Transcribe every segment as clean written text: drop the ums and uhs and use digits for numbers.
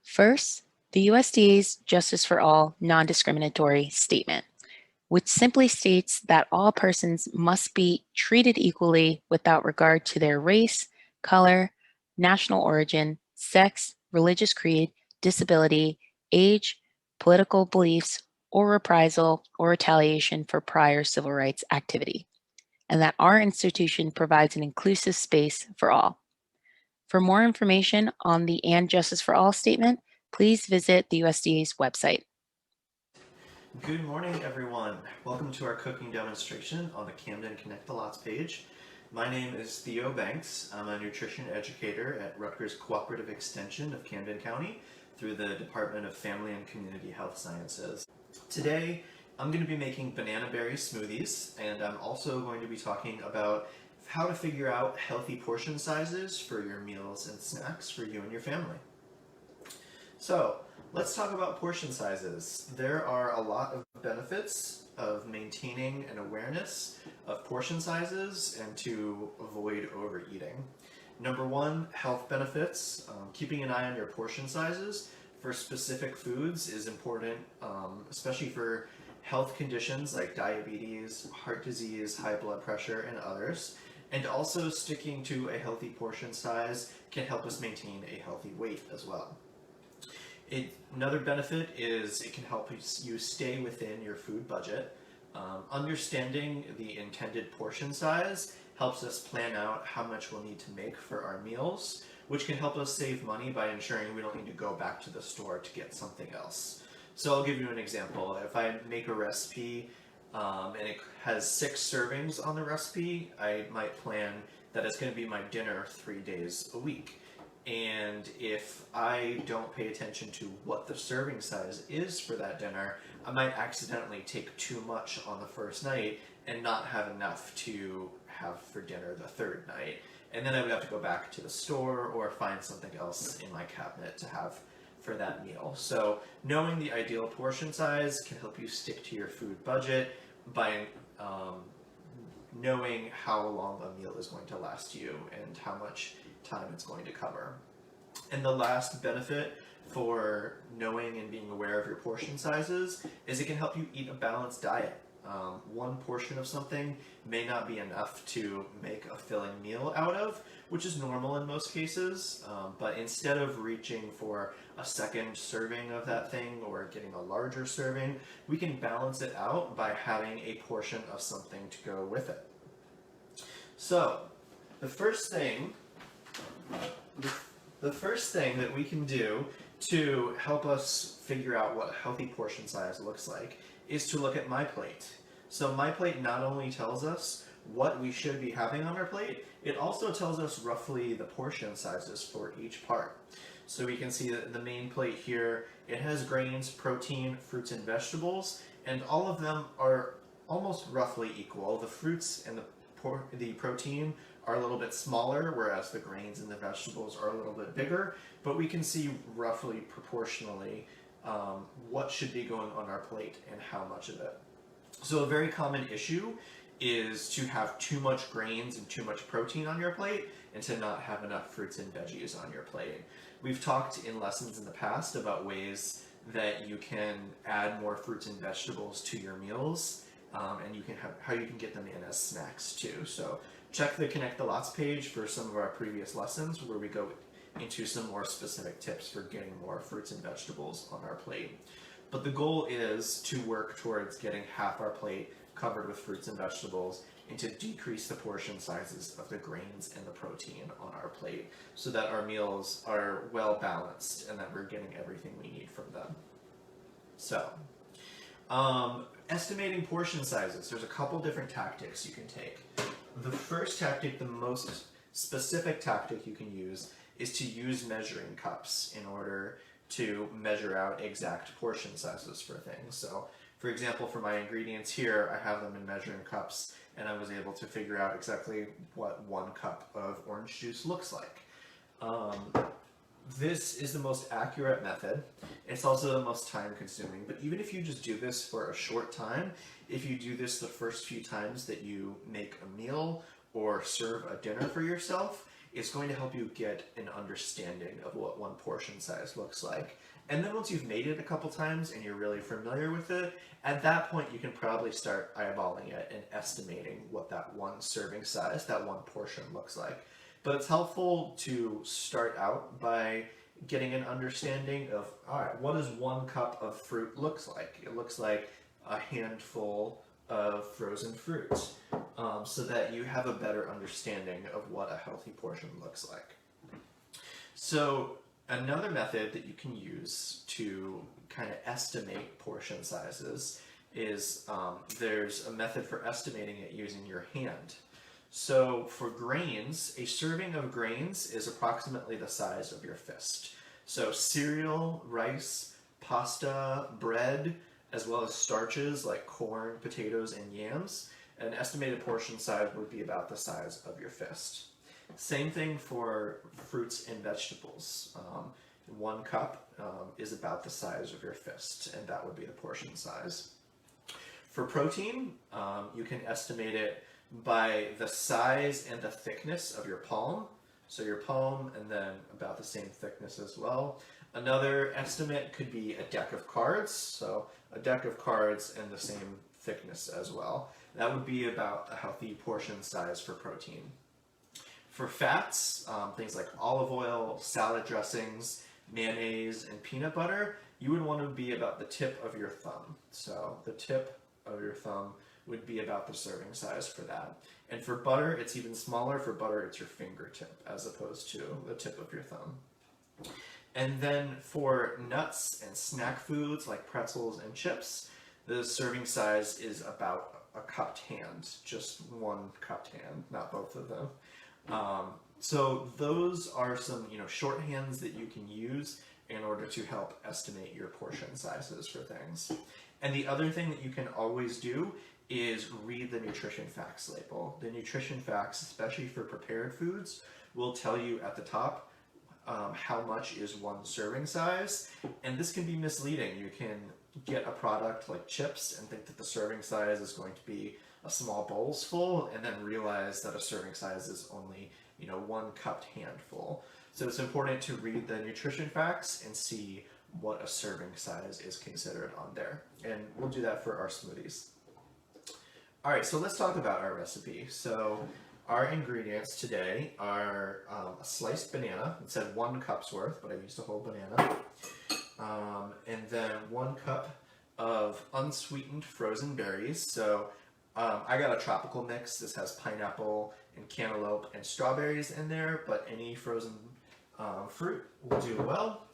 First, the USDA's Justice for All non-discriminatory statement, which simply states that all persons must be treated equally without regard to their race, color, national origin, sex, religious creed, disability, age, political beliefs, or reprisal or retaliation for prior civil rights activity, and that our institution provides an inclusive space for all. For more information on the And Justice for All statement, please visit the USDA's website. Good morning, everyone. Welcome to our cooking demonstration on the Camden Connect the Lots page. My name is Theo Banks. I'm a nutrition educator at Rutgers Cooperative Extension of Camden County through the Department of Family and Community Health Sciences. Today, I'm going to be making banana berry smoothies, and I'm also going to be talking about how to figure out healthy portion sizes for your meals and snacks for you and your family. So, let's talk about portion sizes. There are a lot of benefits of maintaining an awareness of portion sizes and to avoid overeating. Number one, health benefits. Keeping an eye on your portion sizes for specific foods is important, especially for health conditions like diabetes, heart disease, high blood pressure, and others. And also sticking to a healthy portion size can help us maintain a healthy weight as well. Another benefit is it can help you stay within your food budget. Understanding the intended portion size helps us plan out how much we'll need to make for our meals, which can help us save money by ensuring we don't need to go back to the store to get something else. So I'll give you an example. If I make a recipe and it has 6 servings on the recipe, I might plan that it's going to be my dinner 3 days a week. And if I don't pay attention to what the serving size is for that dinner, I might accidentally take too much on the first night and not have enough to have for dinner the third night. And then I would have to go back to the store or find something else in my cabinet to have for that meal. So knowing the ideal portion size can help you stick to your food budget by knowing how long a meal is going to last you and how much time it's going to cover. And the last benefit for knowing and being aware of your portion sizes is it can help you eat a balanced diet. One portion of something may not be enough to make a filling meal out of, which is normal in most cases, but instead of reaching for a second serving of that thing or getting a larger serving, we can balance it out by having a portion of something to go with it. So, the first thing that we can do to help us figure out what a healthy portion size looks like is to look at my plate. So my plate not only tells us what we should be having on our plate, it also tells us roughly the portion sizes for each part. So we can see that the main plate here, it has grains, protein, fruits, and vegetables, and all of them are almost roughly equal. The fruits and the protein are a little bit smaller, whereas the grains and the vegetables are a little bit bigger, but we can see roughly proportionally what should be going on our plate and how much of it. So a very common issue is to have too much grains and too much protein on your plate and to not have enough fruits and veggies on your plate. We've talked in lessons in the past about ways that you can add more fruits and vegetables to your meals, and how you can get them in as snacks too. So check the Connect the Lots page for some of our previous lessons where we go into some more specific tips for getting more fruits and vegetables on our plate. But the goal is to work towards getting half our plate covered with fruits and vegetables and to decrease the portion sizes of the grains and the protein on our plate so that our meals are well balanced and that we're getting everything we need from them. So, estimating portion sizes, there's a couple different tactics you can take. The first tactic, the most specific tactic you can use, is to use measuring cups in order to measure out exact portion sizes for things. So, for example, for my ingredients here, I have them in measuring cups, and I was able to figure out exactly what 1 cup of orange juice looks like. This is the most accurate method. It's also the most time consuming, but even if you just do this for a short time, if you do this the first few times that you make a meal or serve a dinner for yourself, it's going to help you get an understanding of what one portion size looks like. And then once you've made it a couple times and you're really familiar with it, at that point you can probably start eyeballing it and estimating what that one serving size, that one portion looks like. But it's helpful to start out by getting an understanding of, all right, what does 1 cup of fruit looks like? It looks like a handful of frozen fruit, so that you have a better understanding of what a healthy portion looks like. So another method that you can use to kind of estimate portion sizes is there's a method for estimating it using your hand. So for grains, a serving of grains is approximately the size of your fist. So cereal, rice, pasta, bread, as well as starches like corn, potatoes, and yams, an estimated portion size would be about the size of your fist. Same thing for fruits and vegetables. 1 cup is about the size of your fist, and that would be the portion size. For protein, you can estimate it by the size and the thickness of your palm. So your palm and then about the same thickness as well. Another estimate could be a deck of cards. So a deck of cards and the same thickness as well. That would be about a healthy portion size for protein. For fats, things like olive oil, salad dressings, mayonnaise, and peanut butter, you would want to be about the tip of your thumb. So the tip of your thumb would be about the serving size for that. And for butter, it's even smaller. For butter, it's your fingertip as opposed to the tip of your thumb. And then for nuts and snack foods like pretzels and chips, the serving size is about a cupped hand, just 1 cupped hand, not both of them. So those are some, shorthands that you can use in order to help estimate your portion sizes for things. And the other thing that you can always do is read the nutrition facts label. The nutrition facts, especially for prepared foods, will tell you at the top how much is 1 serving size, and this can be misleading. You can get a product like chips and think that the serving size is going to be a small bowl's full, and then realize that a serving size is only 1 cupped handful. So it's important to read the nutrition facts and see what a serving size is considered on there, and we'll do that for our smoothies. All right, so let's talk about our recipe. So our ingredients today are a sliced banana. It said 1 cup's worth, but I used a whole banana. And then 1 cup of unsweetened frozen berries. So I got a tropical mix. This has pineapple and cantaloupe and strawberries in there, but any frozen fruit will do well.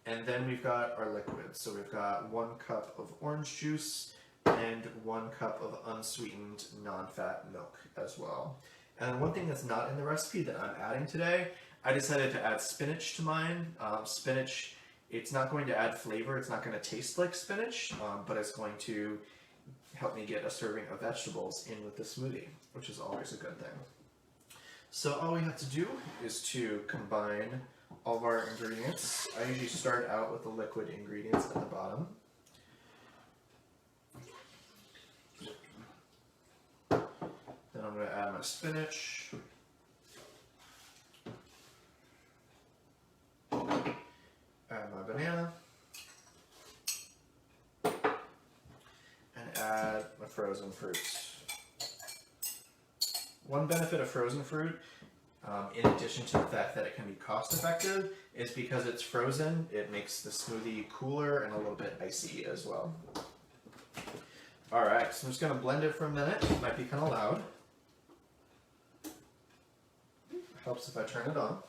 And then we've got our liquids. So we've got 1 cup of orange juice and 1 cup of unsweetened non-fat milk as well. And one thing that's not in the recipe that I'm adding today, I decided to add spinach to mine. Spinach, it's not going to add flavor, it's not going to taste like spinach, but it's going to help me get a serving of vegetables in with the smoothie, which is always a good thing. So all we have to do is to combine all of our ingredients. I usually start out with the liquid ingredients at the bottom. Then I'm going to add my spinach. Add my banana. And add my frozen fruits. One benefit of frozen fruit, in addition to the fact that it can be cost effective, is because it's frozen, it makes the smoothie cooler and a little bit icy as well. Alright, so I'm just going to blend it for a minute. It might be kind of loud. Helps if I turn it on.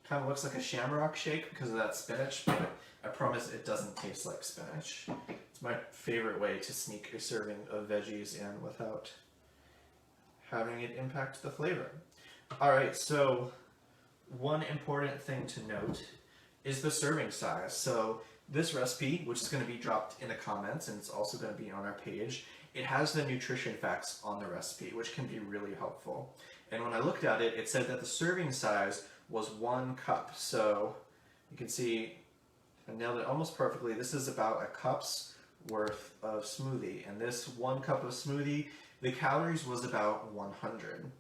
Kind of looks like a shamrock shake because of that spinach, but I promise it doesn't taste like spinach. It's my favorite way to sneak a serving of veggies in without having it impact the flavor. All right, so one important thing to note is the serving size. So this recipe, which is going to be dropped in the comments and it's also going to be on our page, it has the nutrition facts on the recipe, which can be really helpful. And when I looked at it, it said that the serving size was 1 cup. So you can see I nailed it almost perfectly. This is about a cup's worth of smoothie. And this 1 cup of smoothie, the calories was about 100.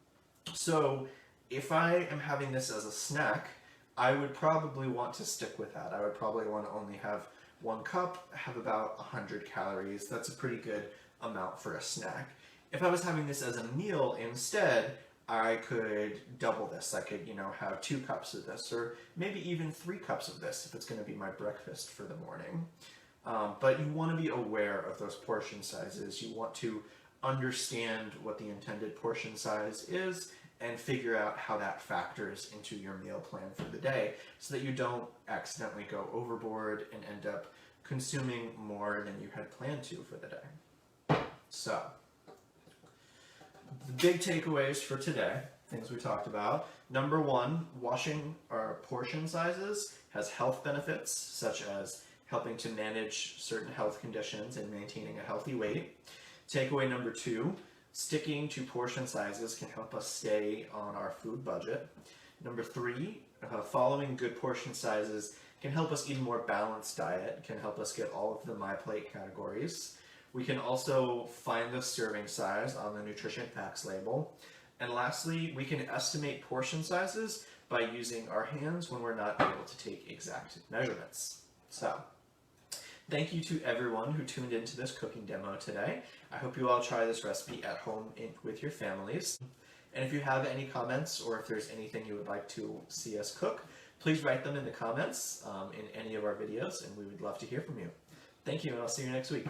So if I am having this as a snack, I would probably want to stick with that. I would probably want to only have 1 cup, have about 100 calories. That's a pretty good amount for a snack. If I was having this as a meal instead, I could double this. I could, have 2 cups of this, or maybe even 3 cups of this if it's going to be my breakfast for the morning. But you want to be aware of those portion sizes. You want to understand what the intended portion size is and figure out how that factors into your meal plan for the day so that you don't accidentally go overboard and end up consuming more than you had planned to for the day. So, the big takeaways for today, things we talked about. Number 1, washing our portion sizes has health benefits, such as helping to manage certain health conditions and maintaining a healthy weight. Takeaway number 2, sticking to portion sizes can help us stay on our food budget. Number 3, following good portion sizes can help us eat a more balanced diet, can help us get all of the My Plate categories. We can also find the serving size on the nutrition facts label. And lastly, we can estimate portion sizes by using our hands when we're not able to take exact measurements. So, thank you to everyone who tuned into this cooking demo today. I hope you all try this recipe at home with your families. And if you have any comments or if there's anything you would like to see us cook, please write them in the comments in any of our videos and we would love to hear from you. Thank you, and I'll see you next week.